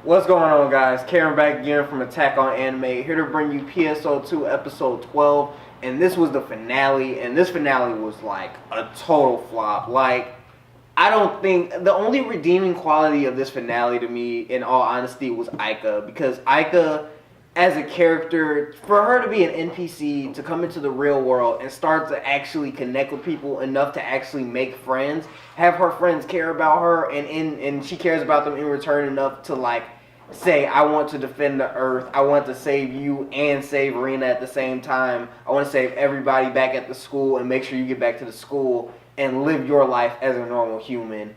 What's going on, guys? Karen back again from Attack on Anime, here to bring you PSO2 episode 12, and this was the finale, and this finale was like a total flop. Like, I don't think the only redeeming quality of this finale to me, in all honesty, was Aika, because Aika, as a character, for her to be an NPC, to come into the real world and start to actually connect with people enough to actually make friends, have her friends care about her, and she cares about them in return enough to like say, I want to defend the earth, I want to save you and save Rena at the same time, I want to save everybody back at the school and make sure you get back to the school and live your life as a normal human.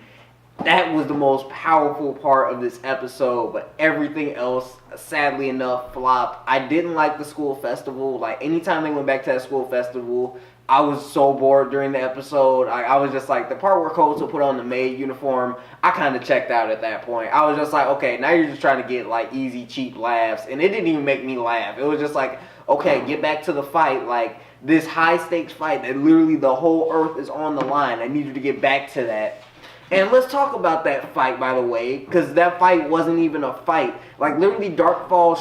That was the most powerful part of this episode, but everything else, sadly enough, flopped. I didn't like the school festival. Like, anytime they went back to that school festival, I was so bored during the episode. I was just like, the part where Koto put on the maid uniform, I kind of checked out at that point. I was just like, okay, now you're just trying to get, like, easy, cheap laughs, and it didn't even make me laugh. It was just like, okay, get back to the fight, like, this high-stakes fight that literally the whole earth is on the line. I need you to get back to that. And let's talk about that fight, by the way, because that fight wasn't even a fight. Like, literally, Darkfall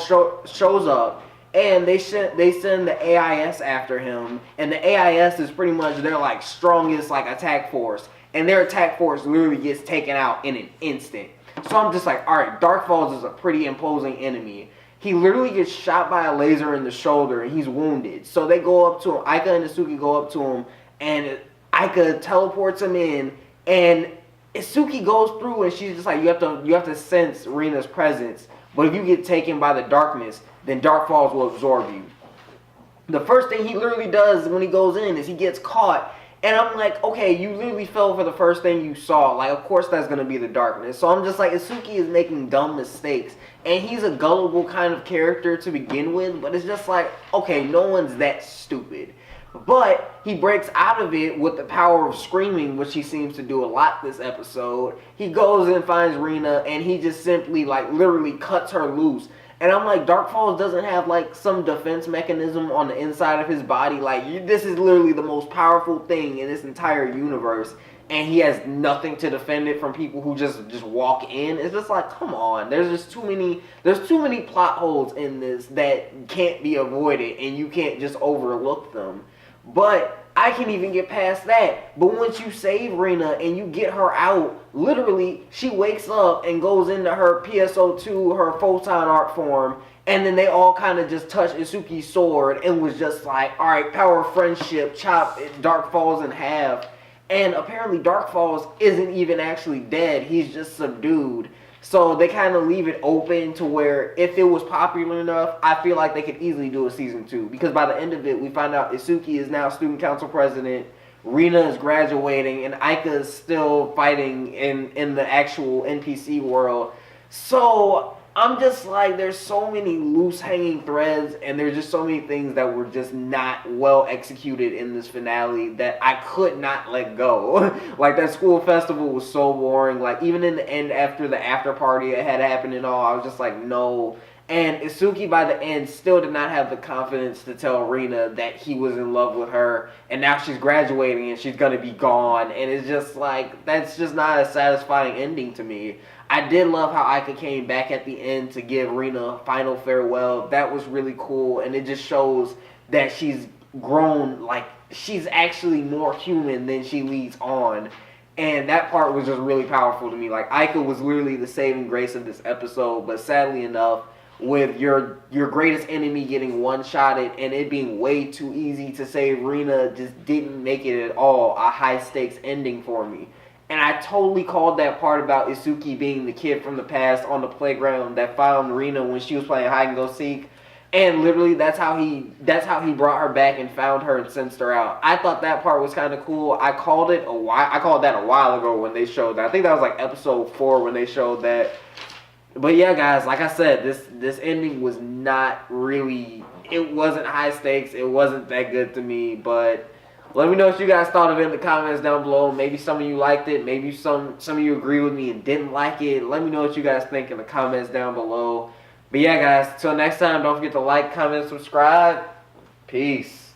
shows up, and they send the AIS after him, and the AIS is pretty much their, like, strongest, like, attack force. And their attack force literally gets taken out in an instant. So I'm just like, alright, Darkfalls is a pretty imposing enemy. He literally gets shot by a laser in the shoulder, and he's wounded. So they go up to him, Aika and Isuki go up to him, and Aika teleports him in, and Isuki goes through and she's just like, you have to sense Rena's presence. But if you get taken by the darkness, then Darkfalls will absorb you. The first thing he literally does when he goes in is he gets caught. And I'm like, okay, you literally fell for the first thing you saw. Like, of course that's going to be the darkness. So I'm just like, Isuki is making dumb mistakes. And he's a gullible kind of character to begin with. But it's just like, okay, no one's that stupid. But he breaks out of it with the power of screaming, which he seems to do a lot this episode. He goes and finds Rena, and he just simply, like, literally cuts her loose. And I'm like, Darkfalls doesn't have, like, some defense mechanism on the inside of his body. Like, this is literally the most powerful thing in this entire universe. And he has nothing to defend it from people who just walk in. It's just like, come on. There's too many plot holes in this that can't be avoided, and you can't just overlook them. But I can even get past that. But once you save Rena and you get her out, literally, she wakes up and goes into her PSO2, her photon art form, and then they all kind of just touch Isuki's sword and was just like, alright, power of friendship, chop Darkfalls in half. And apparently Darkfalls isn't even actually dead, he's just subdued. So they kind of leave it open to where if it was popular enough, I feel like they could easily do a season 2. Because by the end of it, we find out Isuki is now student council president, Rena is graduating, and Aika is still fighting in the actual NPC world. So I'm just like, there's so many loose hanging threads, and there's just so many things that were just not well executed in this finale that I could not let go. Like, that school festival was so boring. Like, even in the end, after the after party it had happened and all, I was just like, no. And Isuki, by the end, still did not have the confidence to tell Rena that he was in love with her, and now she's graduating and she's gonna be gone, and it's just like, that's just not a satisfying ending to me. I did love how Aika came back at the end to give Rena a final farewell. That was really cool, and it just shows that she's grown, like, she's actually more human than she leads on. And that part was just really powerful to me. Like, Aika was literally the saving grace of this episode, but sadly enough, with your greatest enemy getting one-shotted and it being way too easy to save Rena, just didn't make it at all a high-stakes ending for me. And I totally called that part about Isuki being the kid from the past on the playground that found Rena when she was playing hide and go seek. And literally that's how he brought her back and found her and sensed her out. I thought that part was kind of cool. I called that a while ago when they showed that. I think that was like episode 4 when they showed that. But yeah, guys, like I said, this ending was not really, it wasn't high stakes. It wasn't that good to me, but let me know what you guys thought of it in the comments down below. Maybe some of you liked it. Maybe some of you agree with me and didn't like it. Let me know what you guys think in the comments down below. But yeah, guys, till next time, don't forget to like, comment, subscribe. Peace.